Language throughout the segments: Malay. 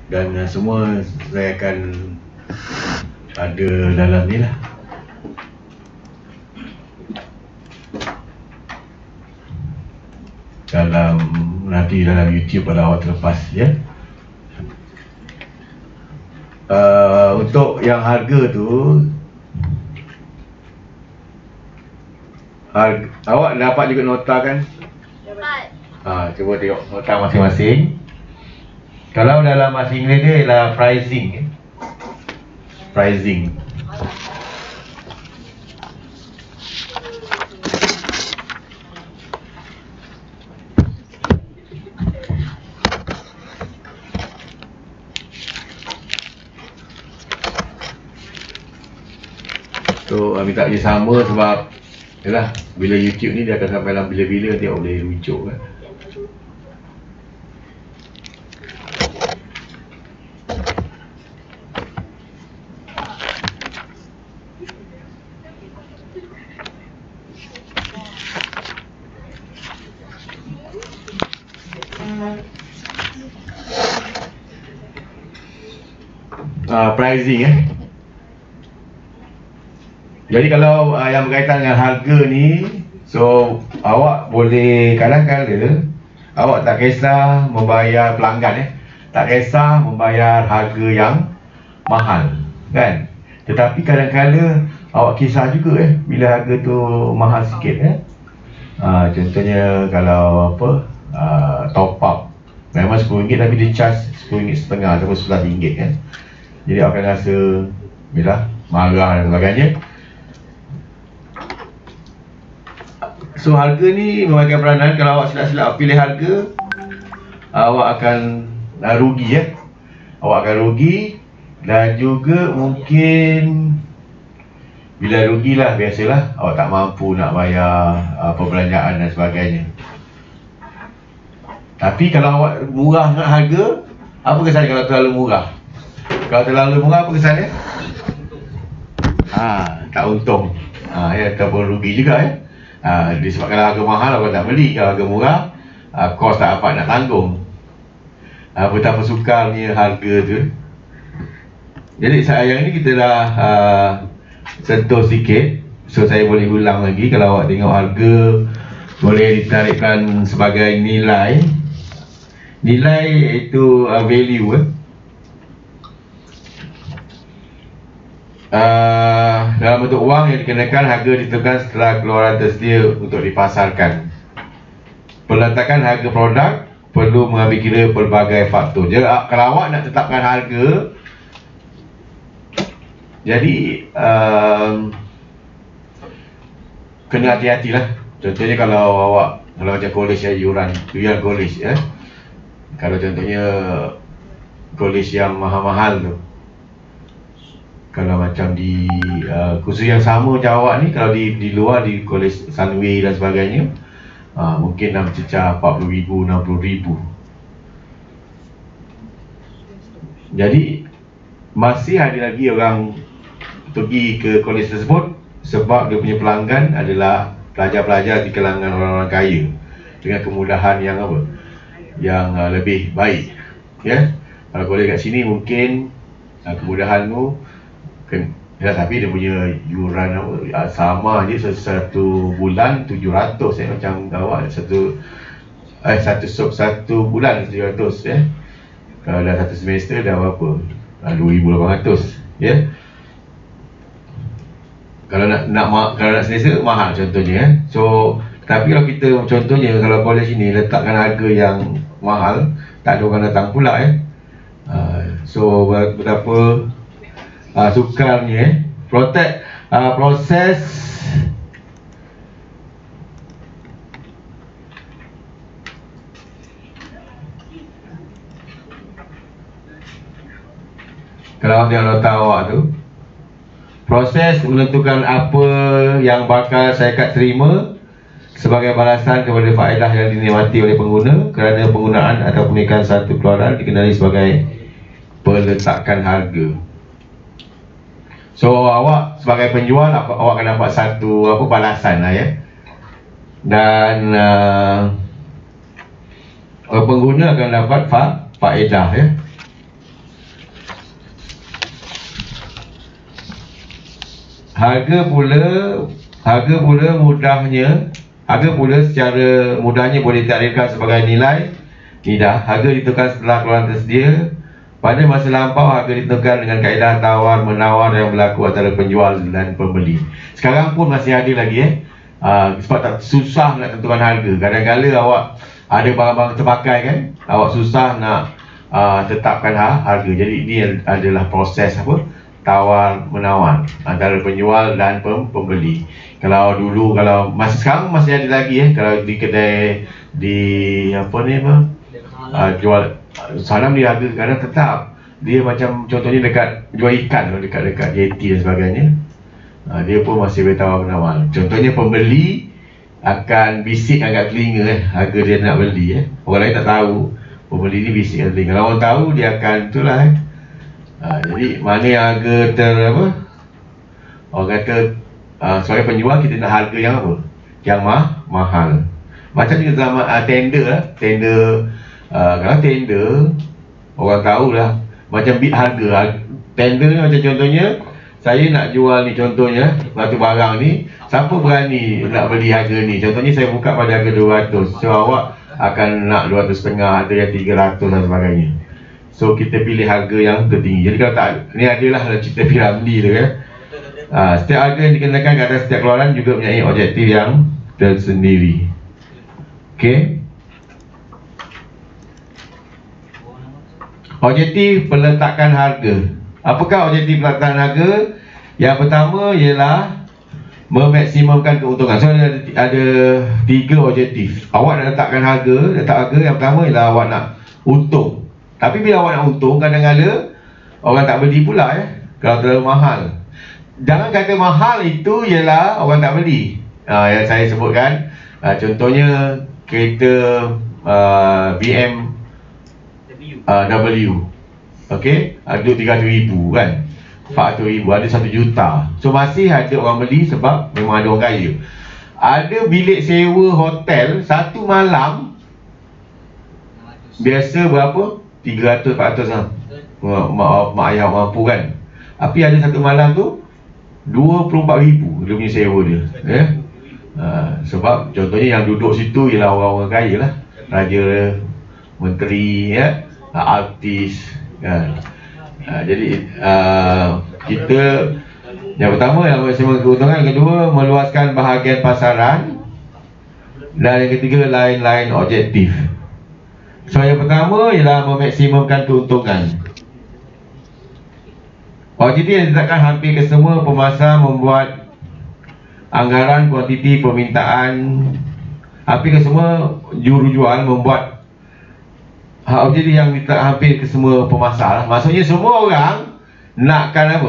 Dan semua saya akan ada dalam ni lah. Nanti dalam YouTube pada awal terlepas ya. Untuk yang harga tu, awak dapat juga nota kan? Dapat. Cuba tengok nota masing-masing. Kalau dalam bahasa Inggeris dia ialah pricing. Pricing. So minta dia sama sebab yalah, bila YouTube ni dia akan sampai dalam bila-bila dia boleh rujuk kan. Pricing Jadi kalau yang berkaitan dengan harga ni, so awak boleh kadang-kadang awak tak kisah membayar pelanggan tak kisah membayar harga yang mahal kan. Tetapi kadang-kadang awak kisah juga bila harga tu mahal sikit contohnya kalau top up memang RM10 tapi dia charge RM10.50 ataupun RM11 kan. Jadi awak akan rasa marah dan sebagainya. So harga ni memainkan peranan. Kalau awak silap-silap pilih harga, awak akan rugi awak akan rugi. Dan juga mungkin bila rugilah, biasalah awak tak mampu nak bayar perbelanjaan dan sebagainya. Tapi kalau awak murah dengan harga, apa kesannya kalau terlalu murah? Kalau terlalu murah apa kesannya? Tak untung. Ataupun rugi juga disebabkan kalau harga mahal awak tak beli, kalau harga murah kos tak dapat nak tanggung. Betapa sukarnya harga tu. Jadi yang ini kita dah sentuh sikit. So saya boleh ulang lagi. Kalau awak tengok harga, boleh ditarikkan sebagai nilai. Nilai itu value dalam bentuk wang yang dikenakan. Harga ditentukan setelah keluaran tersedia untuk dipasarkan. Peletakan harga produk perlu mengambil kira pelbagai faktor. Jadi kalau awak nak tetapkan harga, jadi kena hati-hatilah. Contohnya kalau awak macam kolej yuran kolej kalau contohnya kolej yang mahal-mahal tu, kalau macam di kursus yang sama macam awak ni, kalau di luar di kolej Sunway dan sebagainya, mungkin nak mencecah RM40,000, RM60,000. Jadi masih ada lagi orang pergi ke kolej tersebut sebab dia punya pelanggan adalah pelajar-pelajar di kalangan orang-orang kaya dengan kemudahan yang yang lebih baik Kalau kolej kat sini mungkin kemudahan tu tapi dia punya yuran sama je, satu bulan 700 macam awak satu bulan 700 kalau dah satu semester dah berapa? 2,800 Kalau nak selesa mahal contohnya So tapi kalau kita contohnya kalau kolej ini letakkan harga yang mahal, tak ada orang datang pula So berapa sukarnya proses kalau dia nota awak tu, proses menentukan apa yang bakal syarikat terima sebagai balasan kepada faedah yang dinikmati oleh pengguna kerana penggunaan atau pernikahan satu keluaran dikenali sebagai peletakan harga. So awak sebagai penjual awak akan dapat satu balasan dan pengguna akan dapat faedah harga pula secara mudahnya boleh ditakdirkan sebagai nilai lidah. Harga ditentukan setelah keluaran tersedia. Pada masa lampau, harga ditentukan dengan kaedah tawar-menawar yang berlaku antara penjual dan pembeli. Sekarang pun masih ada lagi sebab tak susah nak tentukan harga. Kadang-kadang awak ada barang-barang terpakai kan, awak susah nak tetapkan harga. Jadi ini adalah proses tawar-menawar antara penjual dan pembeli. Kalau dulu, sekarang masih ada lagi kalau di kedai jual salam dia harga kadang tetap. Dia macam contohnya dekat jual ikan, dekat JT dan sebagainya, dia pun masih bertawar-menawar. Contohnya pembeli akan bisik agak telinga harga dia nak beli orang lain tak tahu, pembeli ni bisik agak telinga. Kalau orang tahu, dia akan itulah jadi mana yang harga orang kata sebagai penjual kita nak harga yang yang mahal. Macam juga zaman tender kalau tender orang tahulah macam bid harga. Tender ni macam contohnya saya nak jual ni, contohnya satu barang ni, siapa berani nak beli harga ni, contohnya saya buka pada harga 200, so awak akan nak 200.5, ada yang 300 dan sebagainya. So kita pilih harga yang tertinggi. Jadi kalau tak, ni adalah cerita piramidi tu setiap harga yang dikenakan ke atas setiap keluaran juga mempunyai objektif yang tersendiri. Okey. Objektif peletakan harga. Apakah objektif peletakan harga? Yang pertama ialah memaksimumkan keuntungan. So ada 3 objektif. Awak nak letak harga. Yang pertama ialah awak nak untung. Tapi bila awak nak untung, kadang-kadang orang tak beli pula kalau terlalu mahal. Jangan kata mahal itu ialah orang tak beli. Yang saya sebutkan, contohnya kereta BMW, okey, ada 300,000 kan, 400,000, ada 1 juta. So masih ada orang beli sebab memang ada orang kaya. Ada bilik sewa hotel satu malam biasa berapa? 300-400 lah. Mak ayah mampu kan. Tapi ada satu malam tu 24,000 dia punya sewa dia. Sebab contohnya yang duduk situ ialah orang-orang kaya lah, raja, menteri, artis kan. Jadi kita yang pertama yang maksimum keuntungan, yang kedua meluaskan bahagian pasaran, dan yang ketiga lain-lain objektif. So yang pertama ialah memaksimumkan keuntungan. Objektif yang ditetapkan hampir ke semua pemasar membuat anggaran kuantiti permintaan. Hampir ke semua jurujual membuat objektif yang hampir ke semua pemasar. Maksudnya semua orang nakkan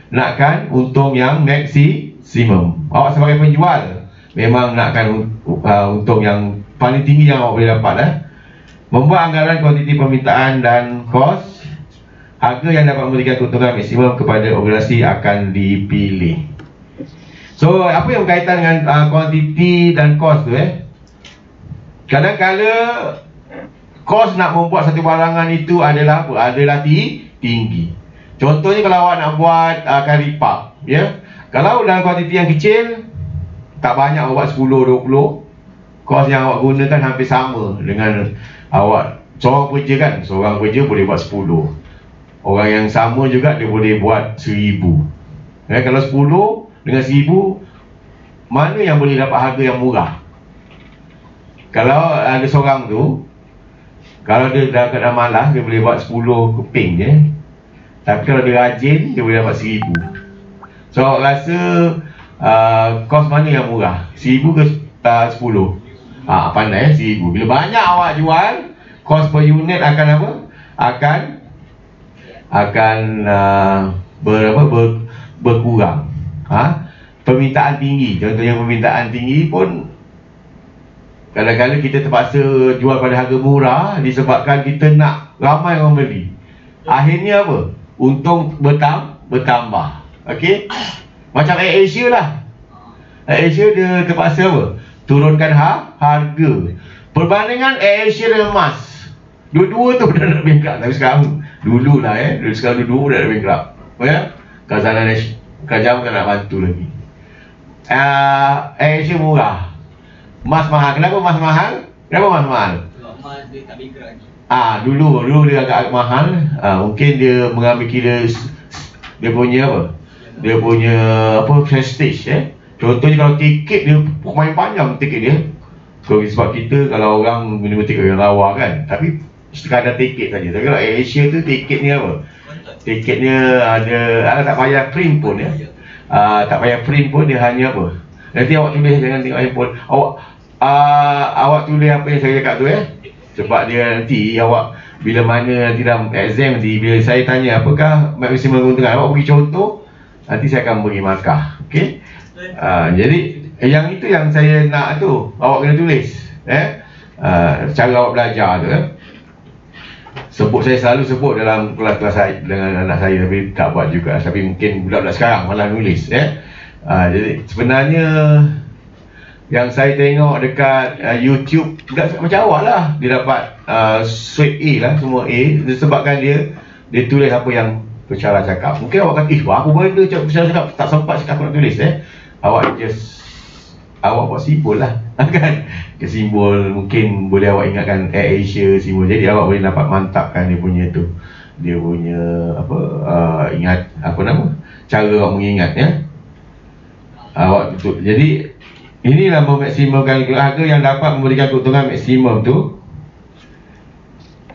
nakkan untung yang maksimum. Awak sebagai penjual memang nakkan untung yang paling tinggi yang awak boleh dapat. Membuat anggaran kuantiti permintaan dan kos. Harga yang dapat memberikan keuntungan maksimum kepada organisasi akan dipilih. So apa yang berkaitan dengan kuantiti dan kos tu kadang-kala kos nak membuat satu barangan itu adalah adalah tinggi. Contohnya kalau awak nak buat curry puff, kalau dalam kuantiti yang kecil, tak banyak awak 10-20, kos yang awak gunakan hampir sama dengan awak seorang kerja boleh buat 10. Orang yang sama juga dia boleh buat 1,000. Kalau 10 dengan 1,000, mana yang boleh dapat harga yang murah? Kalau ada seorang tu, kalau dia dah keadaan malas, dia boleh buat 10 keping je. Tapi kalau dia rajin, dia boleh dapat 1,000. So awak rasa kos mana yang murah? 1,000 ke 10? Pandai 1,000. Bila banyak awak jual, kos per unit akan apa? Akan berkurang. Permintaan tinggi. Contohnya permintaan tinggi pun kadang-kadang kita terpaksa jual pada harga murah disebabkan kita nak ramai orang beli. Akhirnya apa? Untung bertambah. Okey? Macam Air Asia lah. Air Asia dia terpaksa apa? Turunkan harga. Perbandingan Air Asia dengan Mas, dua-dua tu dah nak bankrupt. Tapi sekarang dulu lah dulu dah nak bankrupt. Kazanan kerajaan tak nak bantu lagi. AirAsia murah, emas mahal. Kenapa emas mahal? Kenapa emas mahal? Emas dia tak bergerak lagi. Dulu dia agak mahal. Mungkin dia mengambil kira dia punya apa? Dia punya apa, prestige Contohnya kalau tiket dia main panjang tiket dia. Sebab kita kalau orang minum tiket yang lawa kan, tapi sekadar tiket saja. Tapi kalau AirAsia tu tiketnya apa? Tiketnya ada tak payah print pun ya. Tak payah print pun, dia hanya apa? Nanti awak tulis, jangan tengok handphone. Awak tulis apa yang saya cakap tu Sebab dia nanti awak bila mana nanti dalam exam nanti, bila saya tanya apakah maksimum keuntungan, awak bagi contoh, nanti saya akan bagi markah. Okey. Jadi yang itu yang saya nak tu, awak kena tulis cara awak belajar tu saya selalu sebut dalam kelas-kelas saya dengan anak saya, tapi tak buat juga. Tapi mungkin budak-budak sekarang malah nulis jadi sebenarnya yang saya tengok dekat YouTube, budak macam awak lah, dia dapat straight A lah, semua A, disebabkan dia tulis apa yang pencara cakap. Mungkin awak kata, apa benda pencara cakap, tak sempat cakap aku nak tulis awak buat simbol lah kan, ke simbol mungkin boleh awak ingatkan AirAsia simbol, jadi awak boleh dapat mantapkan dia punya tu, dia punya apa, ingat apa nama, cara awak mengingat awak betul. Jadi inilah memaksimumkan harga yang dapat memberikan keuntungan maksimum tu,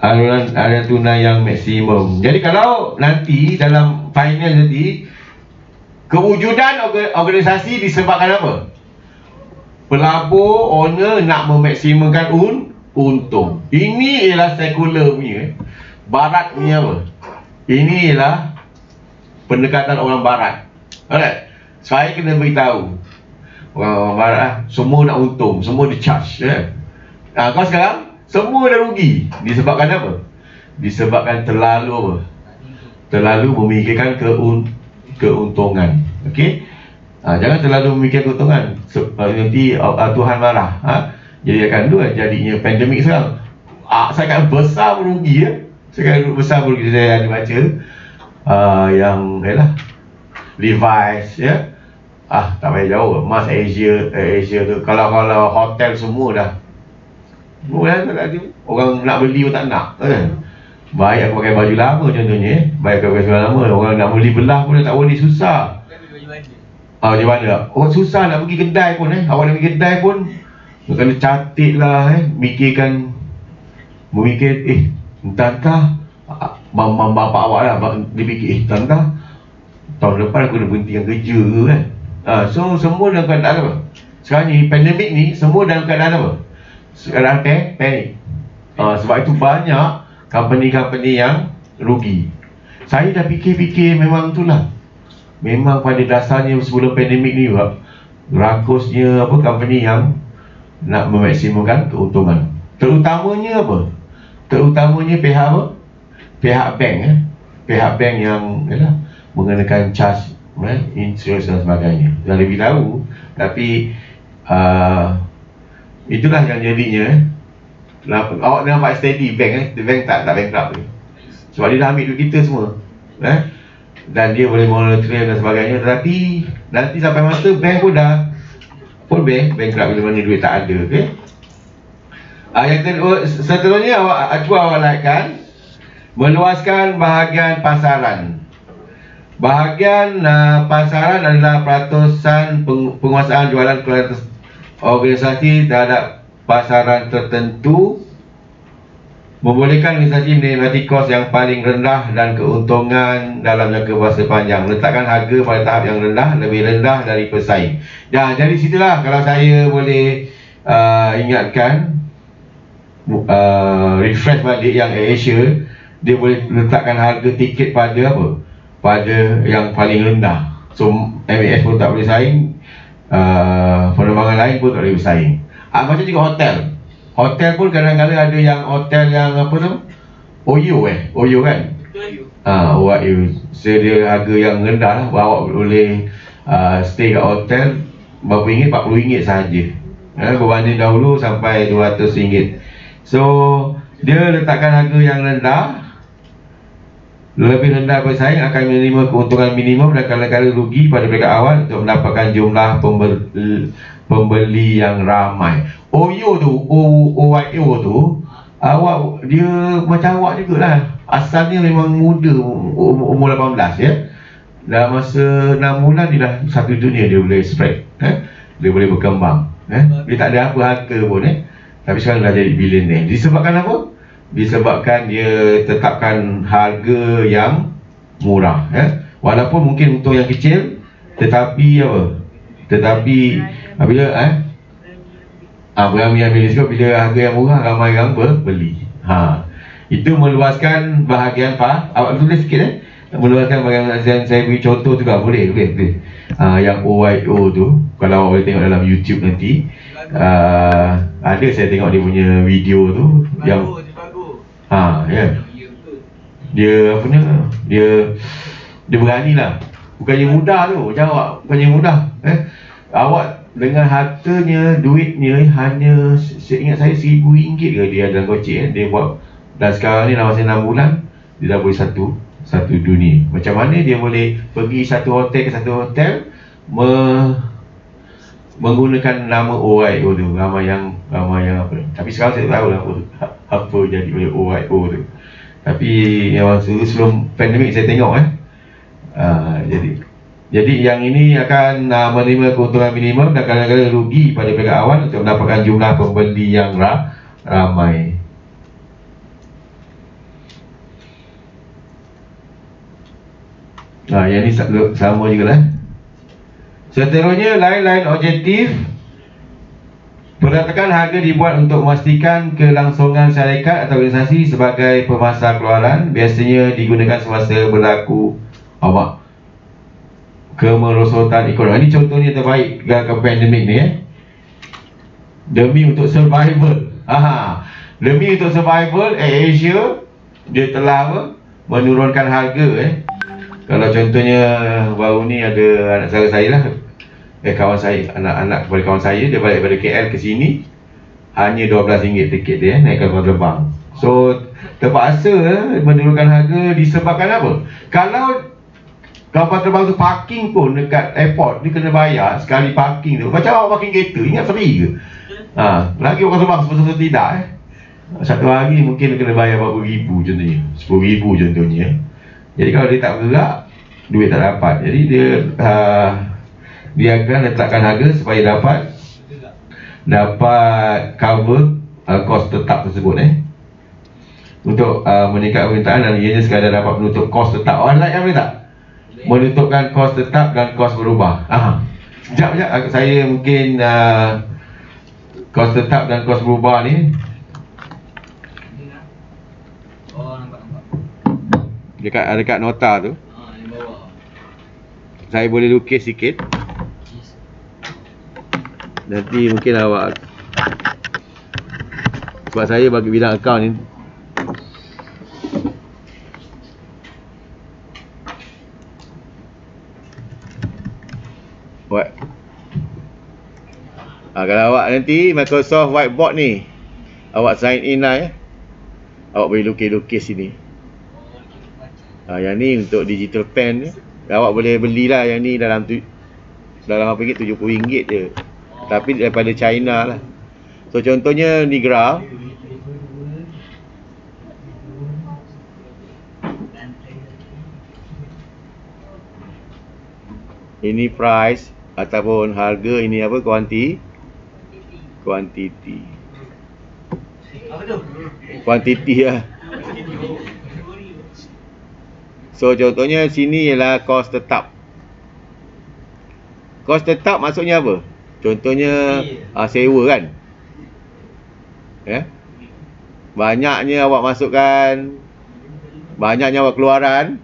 aliran tunai yang maksimum. Jadi kalau nanti dalam final nanti kewujudan organisasi disebabkan apa? Pelabur, owner nak memaksimumkan untung. Ini ialah sekular punya, barat punya apa? Ini ialah pendekatan orang barat. Alright. Saya kena beritahu orang barat semua nak untung, semua di charge kau sekarang semua dah rugi. Disebabkan apa? Disebabkan terlalu apa? Terlalu memikirkan keuntungan. Okey? Jangan terlalu memikirkan keuntungan. Nanti Tuhan marah. Jadi akan jadinya pandemik sekarang. Saya akan besar merugi Saya akan besar merugi. Saya ada baca yang Levi's tak payah jauh. Mas Asia tu kalau hotel semua dah orang nak beli pun tak nak baik aku pakai baju lama contohnya baik aku pakai baju lama, orang nak beli belah pun tak boleh, susah. Baju mana? Orang susah nak pergi kedai pun awak nak pergi kedai pun kena catit lah memikir entah bapak awak lah dia fikir entah tahun depan aku dah berhentikan kerja so semua dalam keadaan apa? Sekarang ni pandemik ni semua dalam keadaan apa? Keadaan panik. Sebab itu banyak company-company yang rugi. Saya dah fikir-fikir, memang itulah, memang pada dasarnya sebelum pandemik ni rakusnya company yang nak memaksimumkan keuntungan. Terutamanya apa? Terutamanya pihak apa? Pihak bank pihak bank yang mengenakan charge insurans dan sebagainya. Dah lebih tahu, tapi itulah yang jadinya awak nampak steady bank bank tak bankrupt sebab dia dah ambil duit kita semua dan dia boleh monitor dan sebagainya. Tetapi nanti sampai masa bank pun bankrupt bila mana duit tak ada. Yang kedua, seterusnya awak lakukan meluaskan bahagian pasaran. Bahagian pasaran adalah peratusan penguasaan jualan organisasi terhadap pasaran tertentu, membolehkan organisasi menikmati kos yang paling rendah dan keuntungan dalam jangka masa panjang. Letakkan harga pada tahap yang rendah, lebih rendah dari pesaing. Jadi situlah kalau saya boleh ingatkan, refresh balik yang AirAsia, dia boleh letakkan harga tiket pada apa? Pada yang paling rendah. So MAS pun tak boleh saing, penerbangan lain pun tak boleh bersaing. Macam juga hotel. Hotel pun kadang-kadang ada yang hotel yang apa tu? OYO kan? OYO. Sedia harga yang rendah lah, awak boleh stay kat hotel berapa ringgit? RM40 sahaja. Berbanding dahulu sampai RM200. So dia letakkan harga yang rendah Lebih rendah bersaing akan menerima keuntungan minimum dan kadang-kadang rugi pada peringkat awal untuk mendapatkan jumlah pembeli yang ramai. OYO tu, OYO tu, awak dia macam awak jugalah. Asalnya memang muda, umur 18 ya. Dalam masa 6 bulan dia dah satu dunia dia boleh spread, dia boleh berkembang, dia tak ada apa harga pun, tapi sekarang dah jadi billionaire. Disebabkan apa? Disebabkan dia tetapkan harga yang murah, walaupun mungkin untung yang kecil, tetapi apa? Tetapi bila Abraham yang bila harga yang murah, ramai orang berbeli. Itu meluaskan bahagian awak tulis sikit meluaskan bahagian. Saya beri contoh juga, boleh. Yang OYO tu, kalau awak boleh tengok dalam YouTube nanti, ada saya tengok dia punya video tu yang dia apa ni, dia berani lah. Bukannya mudah tu, macam awak bukannya mudah. Awak dengan hartanya, duitnya hanya, seingat saya RM1,000 ke dia dalam kocik, dia buat. Dan sekarang ni dalam masa 6 bulan dia dah boleh satu dunia. Macam mana dia boleh pergi satu hotel ke satu hotel menggunakan nama OYO tu. Ramai yang apa. Tapi sekarang saya tak tahu lah apa jadi oleh OYO tu. Tapi yang sebelum pandemik saya tengok jadi yang ini akan menerima keuntungan minimum dan kadang-kadang rugi pada peringkat awal untuk mendapatkan jumlah pembeli yang ramai. Yang ni sama juga lah. Seterusnya, lain-lain objektif. Perhatikan harga dibuat untuk memastikan kelangsungan syarikat atau organisasi sebagai pemasar keluaran. Biasanya digunakan semasa berlaku kemerosotan ekonomi. Ini contohnya terbaik dalam pandemik ni, demi untuk survival. Demi untuk survival, Asia dia telah menurunkan harga. Kalau contohnya baru ni ada anak saudara saya lah, kawan saya, anak-anak kepada kawan saya, dia balik dari KL ke sini hanya RM12 tiket dia, naikkan kapal terbang. So terpaksa menurunkan harga disebabkan apa? Kalau kapal terbang tu parking pun dekat airport, dia kena bayar sekali parking tu. Macam awak parking kereta, ingat free ke? Lagi orang terbang sebetulnya tidak. Satu hari mungkin dia kena bayar berapa ribu contohnya, RM10,000 contohnya. Jadi kalau dia tak bergerak, duit tak dapat. Jadi dia akan letakkan harga supaya dapat cover kos tetap tersebut. Untuk meningkatkan permintaan dan ianya sekadar dapat menutup kos tetap. Awak like yang boleh tak? Menutupkan kos tetap dan kos berubah. Sekejap, saya mungkin kos tetap dan kos berubah ni. Dekat nota tu, saya boleh lukis sikit. Nanti mungkin awak, sebab saya bagi bidang akaun ni, kalau awak nanti Microsoft Whiteboard ni, awak sign in lah awak boleh lukis-lukis sini. Yang ni untuk digital pen ni, awak boleh belilah yang ni dalam apa RM70 je. Tapi daripada China lah. So contohnya ni graf. Ini price ataupun harga, ini apa, quantity. Apa tu? Quantity lah. So contohnya sini ialah kos tetap. Kos tetap maksudnya apa? Contohnya sewa kan. Banyaknya awak masukkan, banyaknya awak keluaran,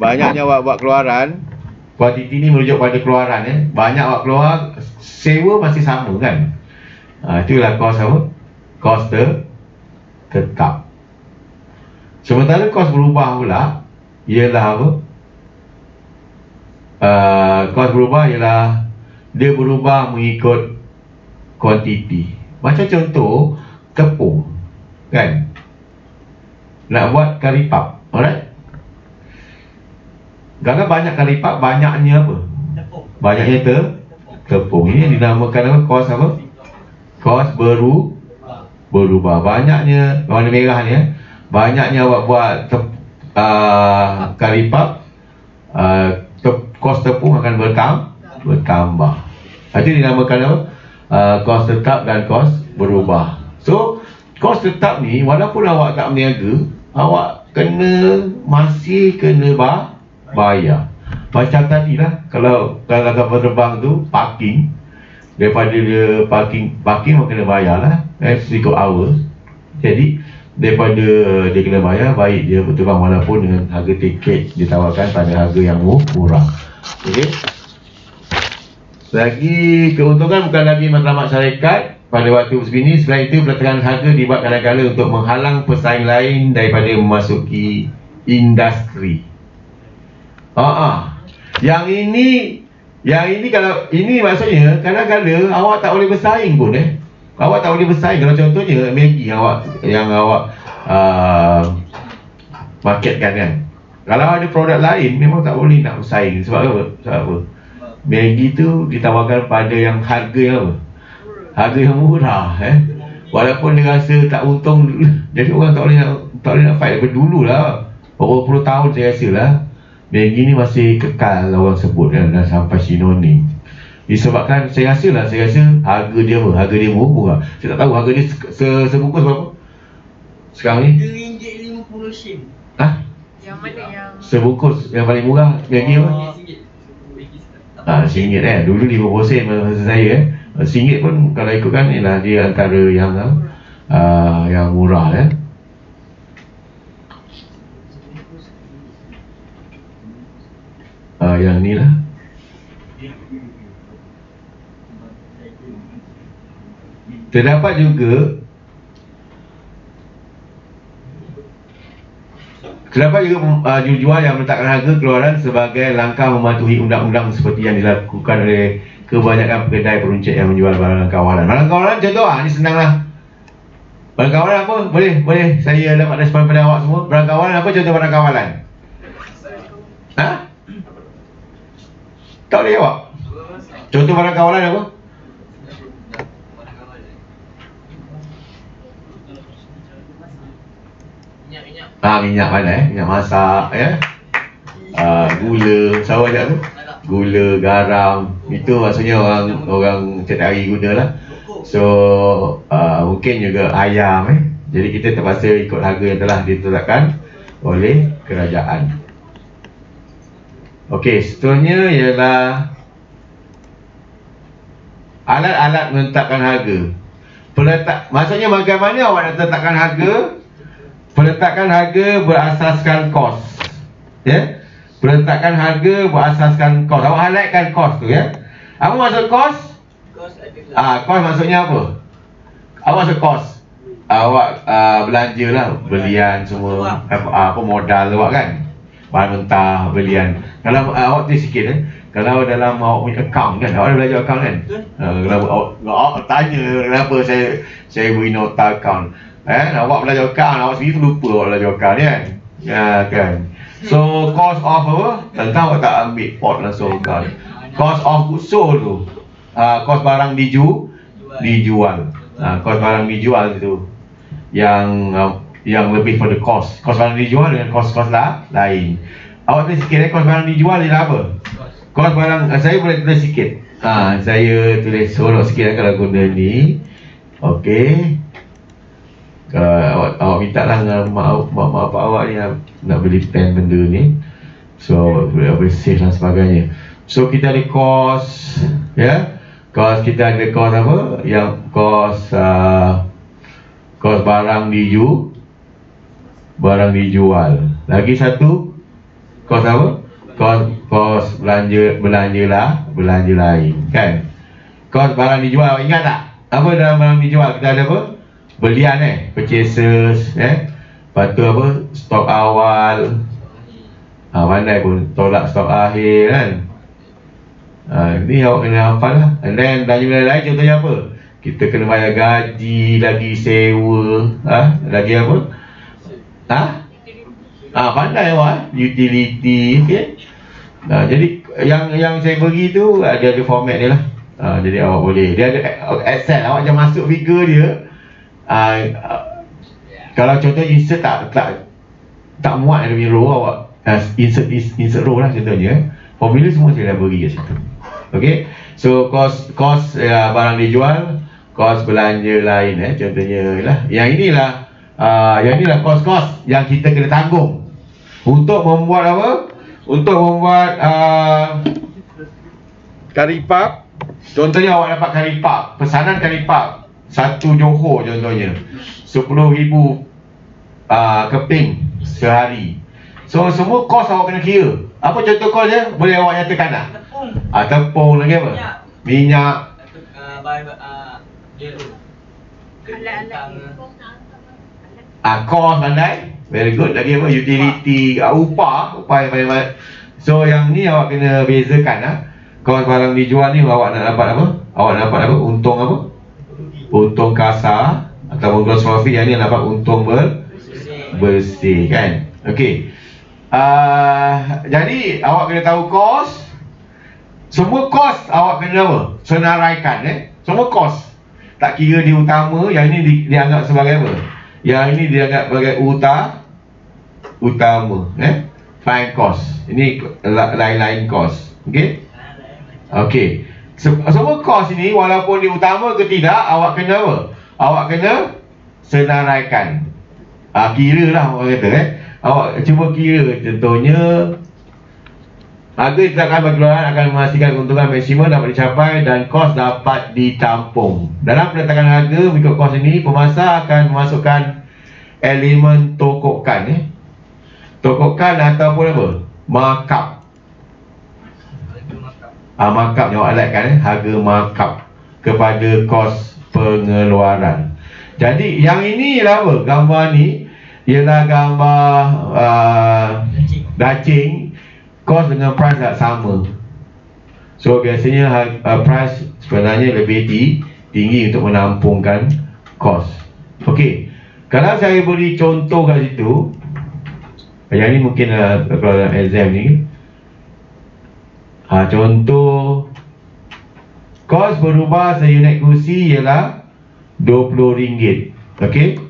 banyaknya awak buat keluaran. Kuantiti ni merujuk pada keluaran. Banyak awak keluar, sewa masih sama kan. Itulah kos apa? Kos tetap. Sementara kos berubah pula ialah apa? Kos berubah ialah dia berubah mengikut kuantiti. Macam contoh tepung kan, nak buat kari puff, alright? Kalau banyak kali lipat, banyaknya apa? Tepung. Banyaknya tepung. Ini dinamakan apa? Kos apa? Kos berubah. Banyaknya, warna merah ni banyaknya awak buat kali lipat, kos tepung akan bertambah. Itu dinamakan apa? Kos tetap dan kos berubah. So, kos tetap ni walaupun awak tak berniaga, awak masih kena bayar. Macam tadi lah, kalau kapal terbang tu parking, daripada dia parking kena bayar lah, ikut hours. Jadi daripada dia kena bayar, baik dia berterbang walaupun dengan harga tiket ditawarkan pada harga yang murah. Okey. Lagi keuntungan bukan lagi matlamat syarikat pada waktu begini. Selain itu, peletakan harga dibuat kadang-kadang untuk menghalang pesaing lain daripada memasuki industri. Yang ini kalau ini maksudnya kadang-kadang awak tak boleh bersaing pun Awak tak boleh bersaing. Kalau contohnya Maggi yang awak marketkan kan. Kalau ada produk lain memang tak boleh nak bersaing. Sebab apa? Maggi tu ditawarkan pada yang harga yang apa? Harga yang murah Walaupun dia rasa tak untung, jadi orang tak boleh nak fight daripada dulu lah. Berapa puluh tahun saya rasa lah Maggi ni masih kekal orang sebut kan, dan sampai sinonim. Disebabkan saya rasa harga dia apa? Harga dia murah. Saya tak tahu harga dia sebungkus berapa sekarang ni? RM2.50. Yang mana yang sebungkus yang paling murah Maggi apa? RM1 Dulu 50 sen masa saya RM1 pun kalau ikutkan ialah dia antara yang murah yang ni lah. Terdapat juga jual yang meletakkan harga keluaran sebagai langkah mematuhi undang-undang seperti yang dilakukan oleh kebanyakan kedai peruncit yang menjual barang kawalan. Barang kawalan contoh ni senang lah. Barang kawalan apa? Boleh saya dapat respon pada awak semua. Barang kawalan apa? Contoh barang kawalan. Tak boleh jawab. Contoh barang kawalan apa? Minyak mana minyak masak gula, sawo ajak tu. Gula, garam, itu maksudnya orang setiap hari guna lah. So mungkin juga ayam Jadi kita terpaksa ikut harga yang telah ditetapkan oleh kerajaan. Okey, seterusnya ialah alat-alat menetapkan harga. Maksudnya bagaimana awak nak tetapkan harga? Peletakan harga berasaskan kos. Peletakan harga berasaskan kos. Awak highlightkan kos tu Apa maksud kos? Kos adalah kos maksudnya apa? Apa maksud kos? Awak belanja lah, belian semua, apa modal awak kan? Bahan mentah, belian. Kalau awak tu sikit kalau dalam awak punya account kan, awak ada belajar account kan? Kalau awak tanya kenapa saya beri nota account. Awak belajar account, awak sendiri lupa awak belajar account kan? So cost of apa? Tentu awak tak ambil pot langsung kan. Cost of goods sold tu, cost barang dijual. Cost barang dijual itu yang lebih pada cost barang dijual dengan cost lain. Awak tulis sikit cost barang dijual ialah apa? Cost barang, saya boleh tulis sikit. Saya tulis sorok sikit kalau guna ni. Okey. Awak minta lah dengan mak bapak awak ni nak beli pen benda ni. So boleh save dan sebagainya. So kita ada cost cost kita ada cost apa? Yang cost barang dijual. Lagi satu cost apa? Cost belanja lain kan? Cost barang dijual, ingat tak? Apa dalam barang dijual kita ada apa? Belian purchases lepas tu apa? Stok awal, pandai pun tolak stok akhir kan. Ni awak kena hafal lah. And then belanja lain contohnya apa? Kita kena bayar gaji, lagi sewa, lagi apa? Pandai awak utility, Jadi yang saya bagi tu ada format dia lah. Jadi awak boleh, dia ada Excel, awak jangan masuk figure dia. Kalau contoh insert tak muat dia punya row, awak insert row lah contohnya. Formula semua saya dah bagi kat situ. Okay, so cost barang dijual, cost belanja lain contohnya lah. Yang inilah cost yang kita kena tanggung untuk membuat apa? Untuk membuat curry puff. Contohnya awak dapat curry puff, pesanan curry puff 1 Johor contohnya 10,000 keping sehari. So semua kos awak kena kira. Apa contoh kos dia? Boleh awak nyatakan tak? Tepung. Tepung lagi apa? Minyak. Kos pandai. Very good. Lagi apa? Utility, upah yang paling. So yang ni awak kena bezakan kos barang dijual ni awak nak dapat apa? Awak nak dapat apa? Untung apa? Untung kasar ataupun gross profit. Yang ni dapat untung bersih kan? Okey. Jadi awak kena tahu kos. Semua kos awak kena apa? Senaraikan semua kos. Tak kira dia utama, yang ini dianggap sebagai apa? Yang ini dianggap sebagai utama find cost. Ini lain-lain kos. Okey? Okey. Semua kos ini walaupun dia utama ke tidak, awak kena apa? Awak kena senaraikan. Kira lah orang kata awak cuba kira. Contohnya, harga ditetapkan bagi keluaran akan memastikan keuntungan maksimum dapat dicapai dan kos dapat ditampung. Dalam penetapan harga mengikut kos ini, pemasar akan memasukkan elemen tokokan tokokan ataupun apa? Markup. Markup yang awak alatkan harga markup kepada kos pengeluaran. Jadi yang ini ialah apa? Gambar ni ialah gambar dacing. Kos dengan price tak sama. So biasanya price sebenarnya lebih tinggi untuk menampungkan kos. Okey. Kalau saya beri contoh kat situ, yang ni mungkin kalau dalam exam ni, contoh kos berubah seunit kursi ialah RM20. Okey.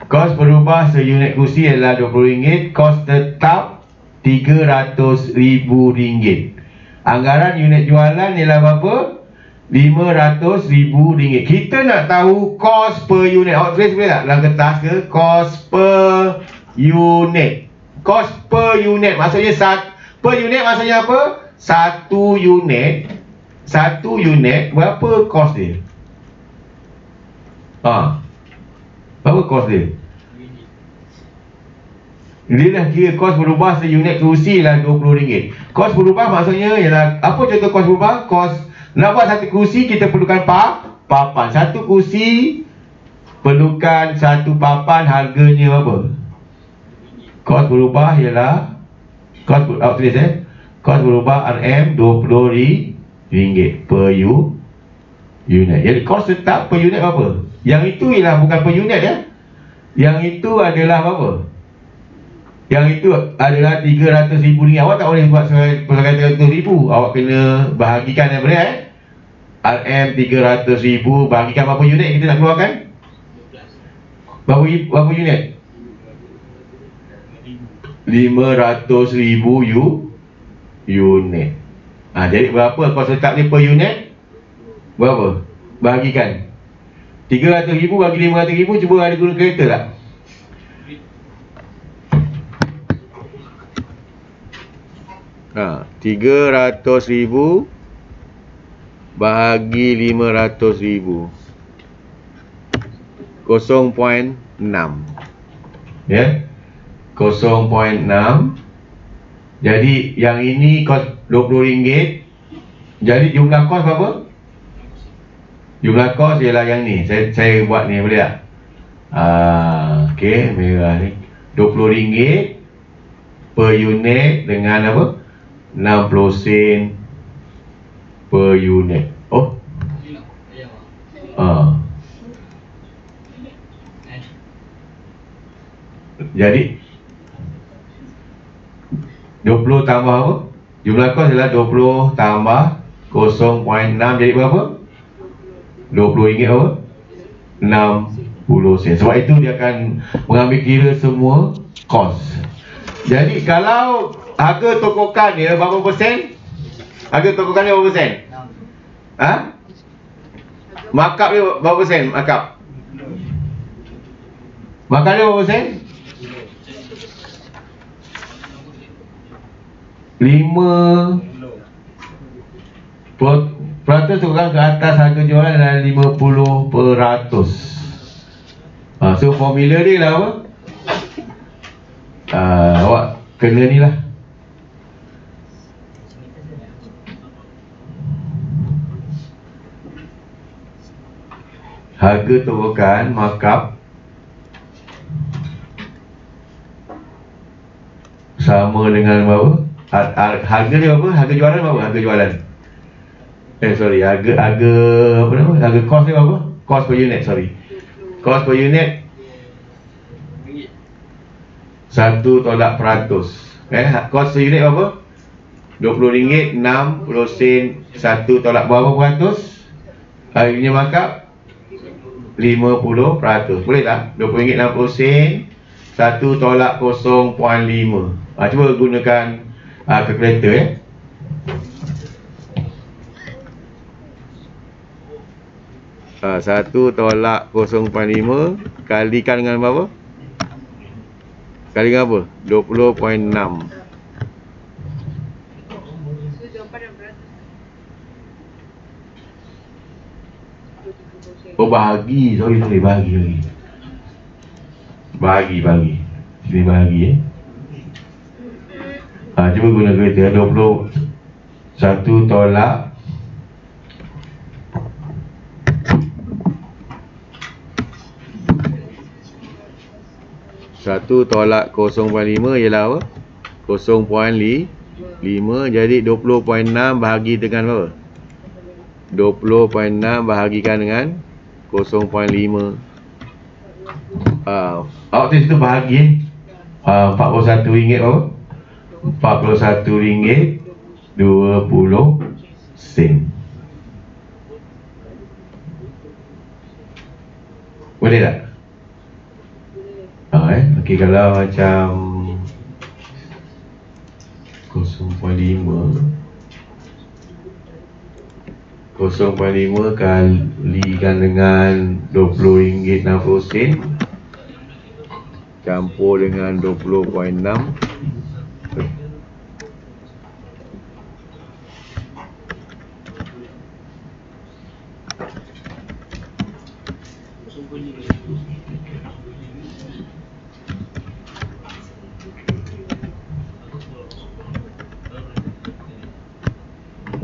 Kos berubah seunit kursi adalah RM20. Kos tetap RM300,000. Anggaran unit jualan ialah berapa? RM500,000. Kita nak tahu kos per unit. Awak tulis boleh tak dalam kertas ke? Kos per unit. Kos per unit maksudnya per unit maksudnya apa? Satu unit berapa kos dia? Berapa kos dia? Dia dah kira kos berubah seunit kursi lah RM20. Kos berubah maksudnya ialah, apa contoh kos berubah? Kos nak buat satu kursi kita perlukan papan. Satu kursi perlukan satu papan, harganya berapa? Kos berubah ialah kos berubah RM20 per unit. Jadi kos tetap per unit berapa? Yang itu ialah bukan per unit Yang itu adalah berapa? Yang itu adalah RM300,000. Awak tak boleh buat sebagai RM300,000. Awak kena bahagikan yang boleh RM300,000 bahagikan berapa unit kita nak keluarkan? Berapa unit? RM500,000 unit. Jadi berapa kos tetap ni per unit? Berapa? Bahagikan RM300,000 bagi RM500,000. Cuba ada guna kereta tak? RM300,000 bahagi RM500,000, 0.6. 0.6. Jadi yang ini kos RM20. Jadi jumlah kos berapa? Jumlah kos ialah yang ni. Saya buat ni, boleh tak? Okey, merah ni. RM20 per unit dengan apa? 60 sen per unit. Oh. Jadi 20 tambah apa? Jumlah kos ialah 20 tambah 0.6 jadi berapa? RM20 apa? 60 sen. Sebab itu dia akan mengambil kira semua kos. Jadi kalau harga tokokan dia berapa persen? Harga tokokan dia berapa persen? Markup dia berapa persen? Markup dia berapa persen? 5% tokokan ke atas harga jualan adalah 50%. So formula dia lah apa? Awak kena ni lah. Harga tokokan markup sama dengan berapa? Harga dia berapa? Harga jualan berapa? Harga jualan. Harga apa nama? Harga kos dia berapa? Kos per unit, Kos per unit 1 tolak peratus. Kos per unit berapa? RM20, 60 sen, 1 tolak berapa peratus? Harganya markup 50%. Boleh tak? RM20, 60 sen, 1 tolak 0.5. Cuba gunakan kalkulator ya. Satu tolak 0.5 kalikan dengan berapa? Kali dengan apa? 20.6. Oh bahagi, sorry bahagi lagi. Bahagi. Sini bahagi cuba guna kereta 21 tolak 1 tolak 0.5 ialah apa? 0.5. Jadi 20.6 bahagi dengan apa? 20.6 bahagikan dengan 0.5. Awak tulis tu bahagi RM41 apa? RM41.20. Boleh tak? Okey, kalau macam 0.5 kalikan dengan RM20.60 campur dengan 20.6.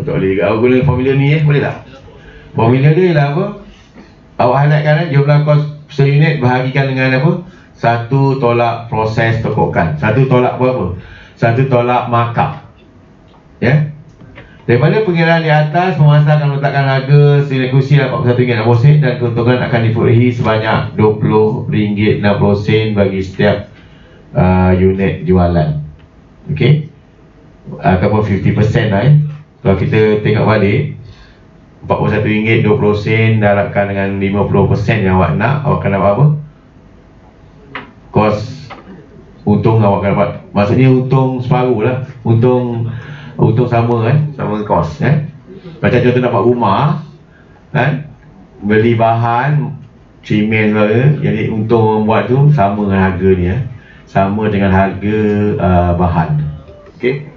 Tak boleh juga. Awak guna formula ni boleh tak? Formula dia ialah apa? Awak highlightkan jumlah kos per unit bahagikan dengan apa? 1 tolak proses tokokan. 1 tolak berapa? 1 tolak markup. Ya? Daripada pengiraan di atas, penguasa akan letakkan harga senilai kursi RM41.60 dan keuntungan akan diperolehi sebanyak RM20.60 bagi setiap unit jualan. Okey? Ataupun 50% lah Kalau kita tengok balik RM41.20 darabkan dengan 50% yang awak nak, awak akan dapat apa? Kos untung awak akan dapat. Maksudnya untung separuh lah. Untung sama sama kos Macam contoh nak buat rumah beli bahan simen jadi untung membuat tu sama dengan harga ni sama dengan harga bahan. Okey.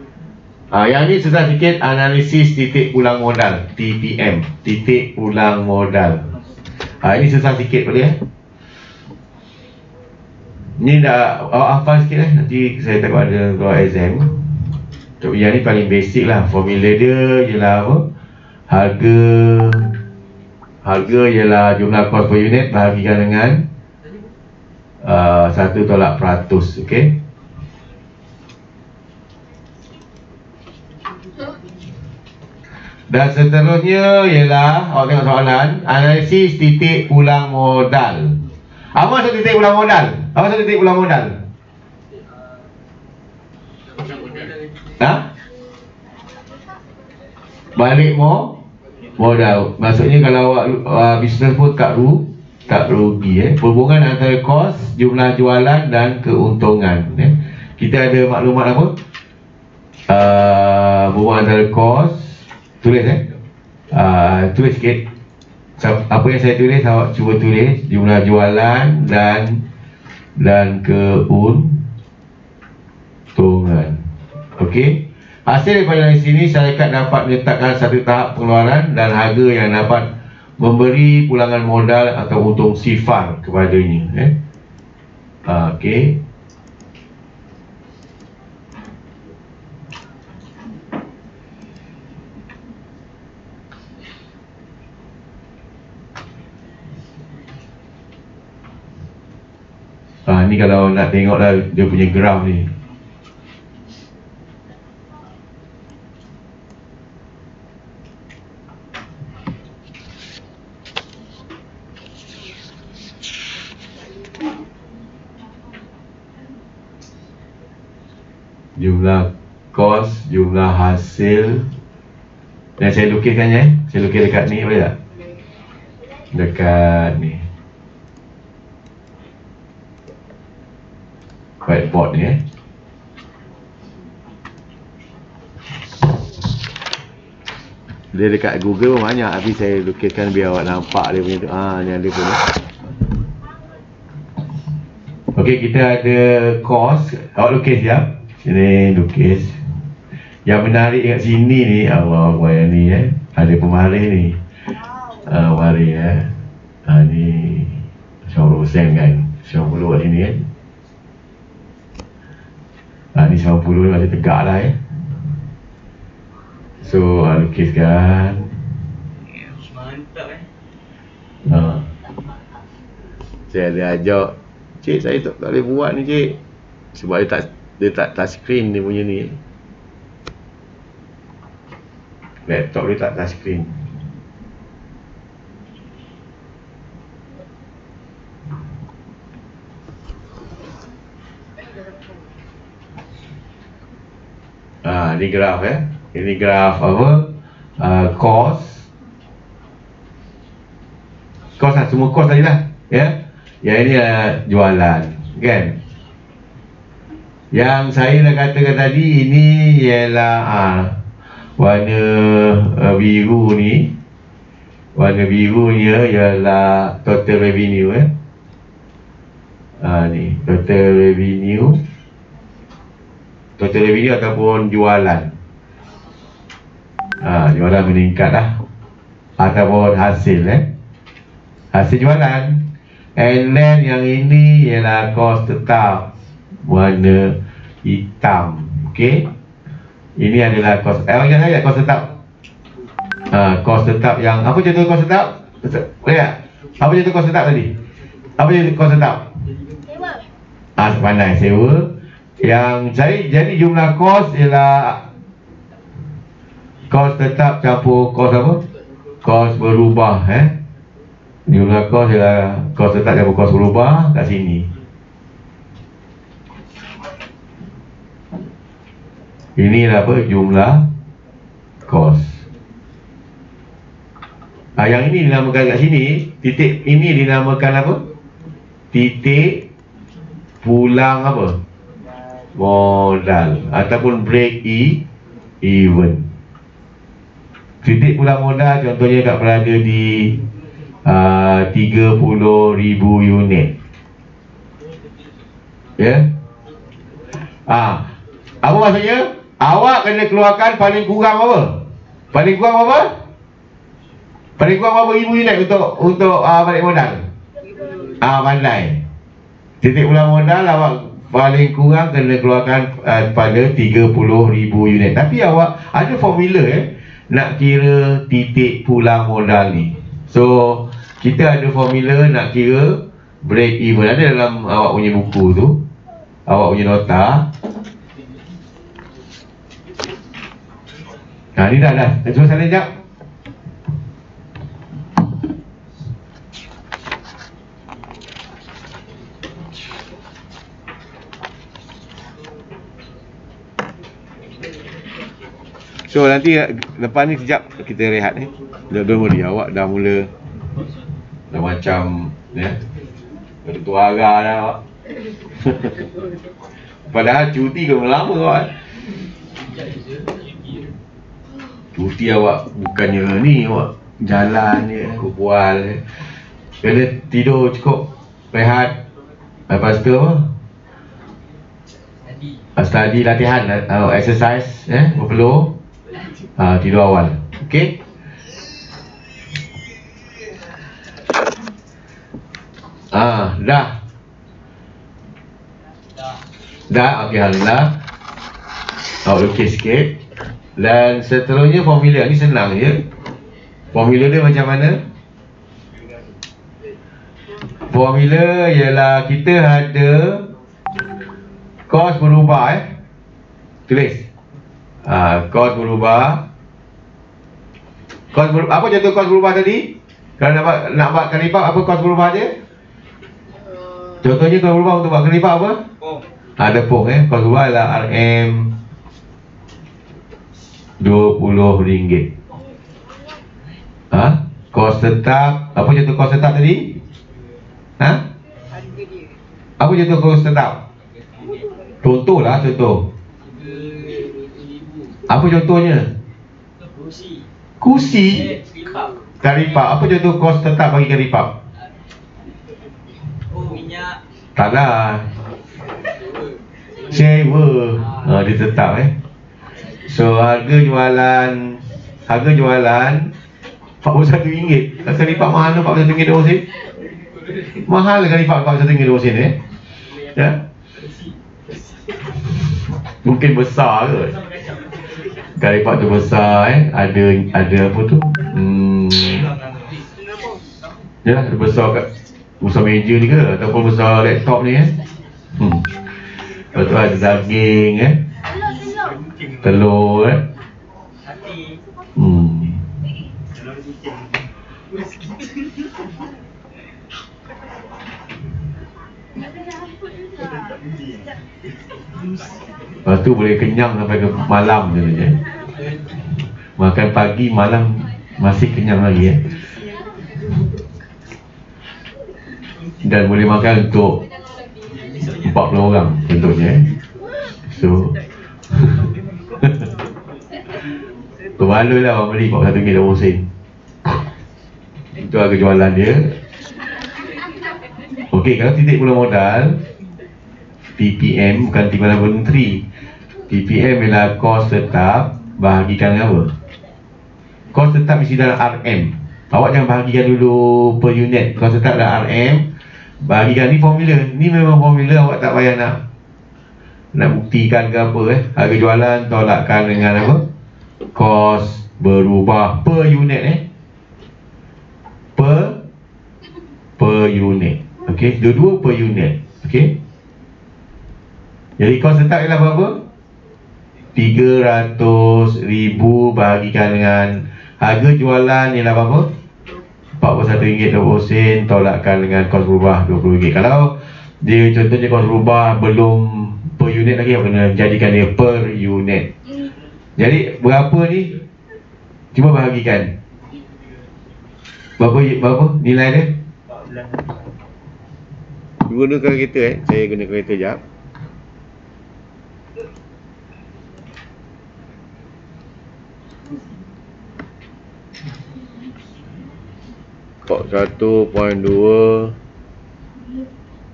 Yang ni susah sikit, analisis titik pulang modal, TPM, titik pulang modal. Ini susah sikit boleh Ni dah awak hafal sikit nanti saya takut ada keluar exam. Yang ni paling basic lah. Formula dia ialah apa? Harga ialah jumlah kos per unit bahagikan dengan 1 tolak peratus. Okey. Dan seterusnya ialah, awak tengok soalan, analisis titik pulang modal. Apa maksud titik pulang modal? Apa maksud titik pulang modal? Ha? Balik modal. Maksudnya kalau awak bisnes pun tak rugi. Hubungan antara kos, jumlah jualan dan keuntungan. Kita ada maklumat apa? Hubungan antara kos. Tulis tulis sikit. Apa yang saya tulis, awak cuba tulis jumlah jualan dan keuntungan. Okey. Hasil daripada sini, syarikat dapat menetapkan satu tahap pengeluaran dan harga yang dapat memberi pulangan modal atau untung sifar kepadanya. Okey. Ni kalau nak tengok lah dia punya graf ni. Jumlah kos, jumlah hasil. Dan saya lukiskannya. Saya lukis dekat ni, boleh tak? Dekat ni. Whiteboard ni dia dekat Google pun banyak, tapi saya lukiskan biar awak nampak dia punya tu. Ni ada pun. Okey, kita ada kos. Awak lukis ya. Sini lukis. Yang menarik kat sini ni, Allah yang ni ada pemarih ni. Pemarih ni 90% kan. 90 kat sini kan. Ni 90 ni masih tegak lah So lukiskan. Mantap Saya ada ajak, cik saya tak boleh buat ni cik, sebab dia tak touch screen dia punya ni. Laptop dia tak touch screen. Ni graf Ini graf apa? Kos. Kos lah, semua kos tadi lah. Yang ini jualan, kan? Yang saya dah katakan tadi, ini ialah warna biru ni. Warna birunya ialah total revenue ni, total revenue. Total revenue ataupun jualan. Jualan meningkat lah. Ataupun hasil hasil jualan. And then yang ini ialah kos tetap, warna hitam. Okey. Ini adalah kos. Ingat saya kos tetap. Kos tetap yang, apa contoh kos tetap? Boleh tak? Apa contoh kos tetap tadi? Apa contoh kos tetap? Sewa. Sepandai sewa. Yang jadi jumlah kos ialah kos tetap campur kos apa? Kos berubah Jumlah kos ialah kos tetap campur kos berubah kat sini. Ini adalah apa? Jumlah kos. Yang ini dinamakan kat sini, titik ini dinamakan apa? Titik pulang apa? Modal ataupun break even. Titik pulang modal contohnya kat berada di 30,000 unit. Apa maksudnya? Awak kena keluarkan paling kurang apa? Paling kurang apa? Paling kurang berapa ribu unit untuk balik modal? Pandai. Titik pulang modal awak paling kurang kena keluarkan pada 30,000 unit. Tapi awak ada formula nak kira titik pulang modal ni. So kita ada formula nak kira break even. Ada dalam awak punya buku tu, awak punya nota. Ni dah. Cuba sana sekejap. So nanti lepas ni sekejap kita rehat ni. Dah mudi awak dah mula dah macam dah tua agak dah awak. Padahal cuti ke lama awak. Cuti awak bukannya ni awak jalan je, berbual. Kena tidur cukup, rehat. Lepas tu apa? Study latihan, exercise, berpeluh. Tidur awal. Okey. Dah. Okey, alhamdulillah. Awak lukis sikit. Dan seterusnya formula ni senang je. Formula dia macam mana? Formula ialah kita ada kos berubah. Tulis. Kos berubah. Apa contoh kos berubah tadi? Kalau nak buat kali lipat, apa kos berubah dia? Contohnya kos berubah untuk buat kali lipat apa? Ada pong. Kos berubah adalah RM RM20. Kos tetap. Apa contoh kos tetap tadi? Apa contoh kos tetap? Contohlah contoh. Apa contohnya? Kursi. Karipap. Apa contoh kos tetap bagi karipap? Minyak. Taklah. Sewa. Dia tetap So harga jualan RM41. Karipap mahal tu RM41.20. Mahal karipap RM41.20 ya. Mungkin besar ke? Karipap tu besar ada apa tu? Ya, besar meja ni ke ataupun besar laptop ni Lepas tu ada daging telur Lepas tu boleh kenyang sampai ke malam je. Makan pagi, malam masih kenyang lagi Dan boleh makan untuk 40 orang contohnya So berbaloi lah orang beli RM41.20. Itu harga jualan dia. Okey, kalau titik mula modal TPM bukan timbalan voluntary. TPM ialah kos tetap bahagikan apa? Kos tetap mesti dalam RM. Awak jangan bahagikan dulu per unit. Kos tetap dalam RM. Bahagikan ni formula. Ni memang formula, awak tak payah nak buktikan ke apa Harga jualan tolakkan dengan apa? Kos berubah per unit per unit. Okey, dua-dua per unit. Okey. Jadi kos tetap ialah berapa? RM300,000 bahagikan dengan harga jualan ialah berapa? RM41.20 tolakkan dengan kos berubah RM20. Kalau dia contohnya kos berubah belum per unit lagi, kena jadikan dia per unit. Jadi berapa ni? Cuba bahagikan. Berapa nilai dia? 14. Guna kalkulator Saya guna kalkulator jap. Kok 1.2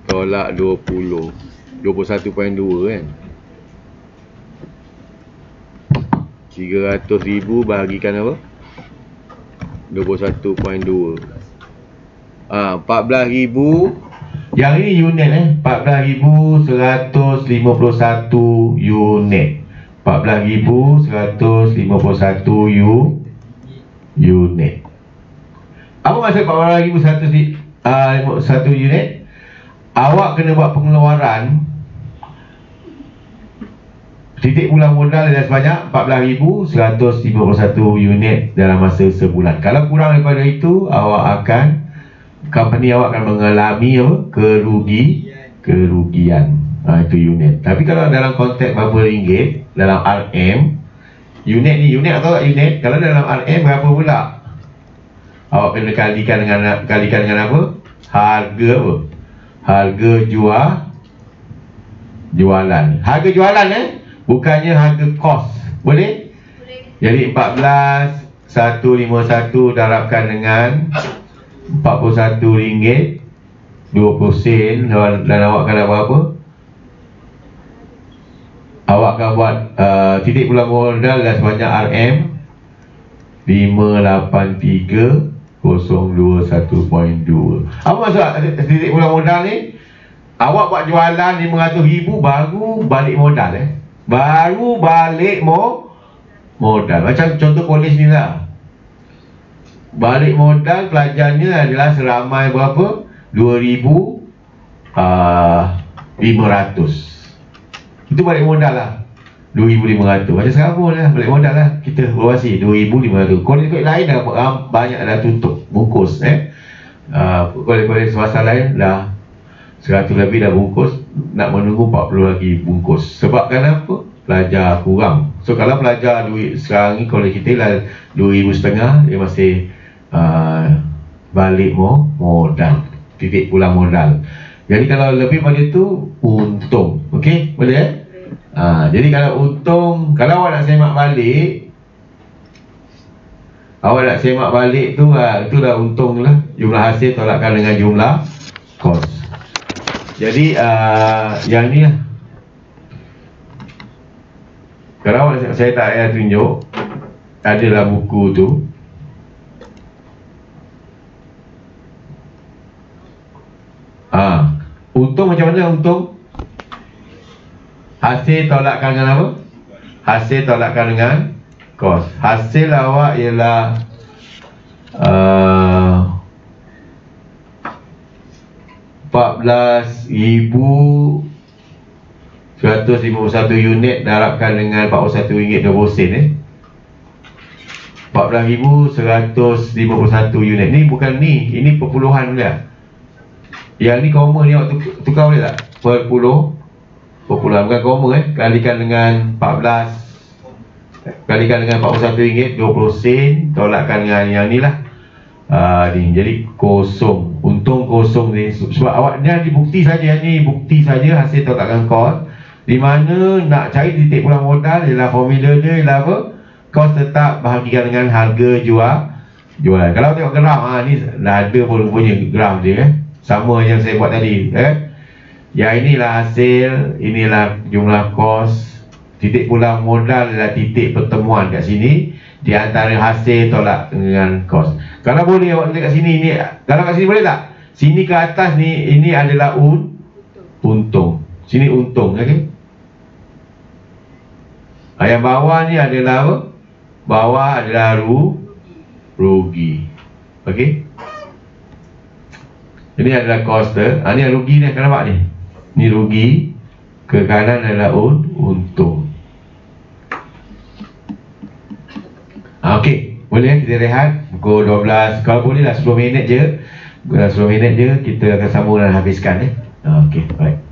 tolak 20 21.2 kan. 300,000 bahagikan apa? 21.2. 14,000. Yang ini unit 14,151 unit. 14,151 unit. Apa maksud 14,100 satu unit? Awak kena buat pengeluaran titik pulang modal adalah sebanyak 14,151 unit dalam masa sebulan. Kalau kurang daripada itu, company awak akan mengalami apa? Kerugian. Itu unit. Tapi kalau dalam konteks berapa ringgit dalam RM, unit ni unit atau tak unit, kalau dalam RM berapa pula? Awak kena kalikan dengan apa? Harga apa? Harga jualan. Harga jualan bukannya harga kos. Boleh? Jadi 14,151 darabkan dengan 41 ringgit 20 sen dan awak akan dapat apa? Awak akan buat titik pulang modal dah sebanyak RM 583,021.2. Apa maksud titik pulang modal ni? Awak buat jualan 500,000 baru balik modal baru balik modal. Macam contoh polis ni lah. Balik modal pelajarnya adalah seramai berapa? 2,500. Itu balik modal lah 2,500. Macam sekarang pun lah balik modal lah. Kita berwasi 2,500. Kolej-kolej lain dah banyak dah tutup bungkus kolej-kolej swasta lain dah 100 lebih dah bungkus. Nak menunggu 40 lagi bungkus. Sebab kenapa? Pelajar kurang. So kalau pelajar duit sekarang ni kolej kita lah 2,500, dia masih balik modal, titik pulang modal. Jadi kalau lebih pada tu untung. Okey, boleh jadi kalau untung, kalau awak nak semak balik, tu itu dah untung lah. Jumlah hasil tolakkan dengan jumlah kos. Jadi yang ni lah. Kalau saya tak payah tunjuk, adalah buku tu. Untung macam mana untung? Hasil tolakkan dengan apa? Hasil tolakkan dengan kos. Hasil awak ialah 14,151 unit darabkan dengan 41 ringgit 20 sen 14,151 unit. Ni bukan ni, ini perpuluhan dia. Yang ni koma ni awak tukar boleh tak? Perpuluhan, bukan koma kalikan dengan 41 ringgit 20 sen tolakkan dengan yang ni lah. Ni jadi kosong. Untung kosong ni. Sebab awak ni ada bukti saja. Ni bukti saja hasil tolakkan kos. Di mana nak cari titik pulang modal ialah formula dia ialah apa? Kos tetap bahagikan dengan harga jualan. Kalau tengok graf ni dah ada pun punya graf dia sama yang saya buat tadi yang inilah hasil, inilah jumlah kos. Titik pulang modal adalah titik pertemuan kat sini di antara hasil tolak dengan kos. Kalau boleh awak tulis kat sini ni, kalau kat sini boleh tak? Sini ke atas ni, ini adalah untung. Sini untung, okey. Yang bawah ni adalah apa? Bawah adalah rugi. Okey. Ini adalah cost ni rugi ni, kan nampak ni? Ni rugi, ke kanan adalah untung. Okey, boleh kita rehat pukul 12. Kalau boleh lah 10 minit je. 10 minit je kita akan sambung dan habiskan Okey, baik.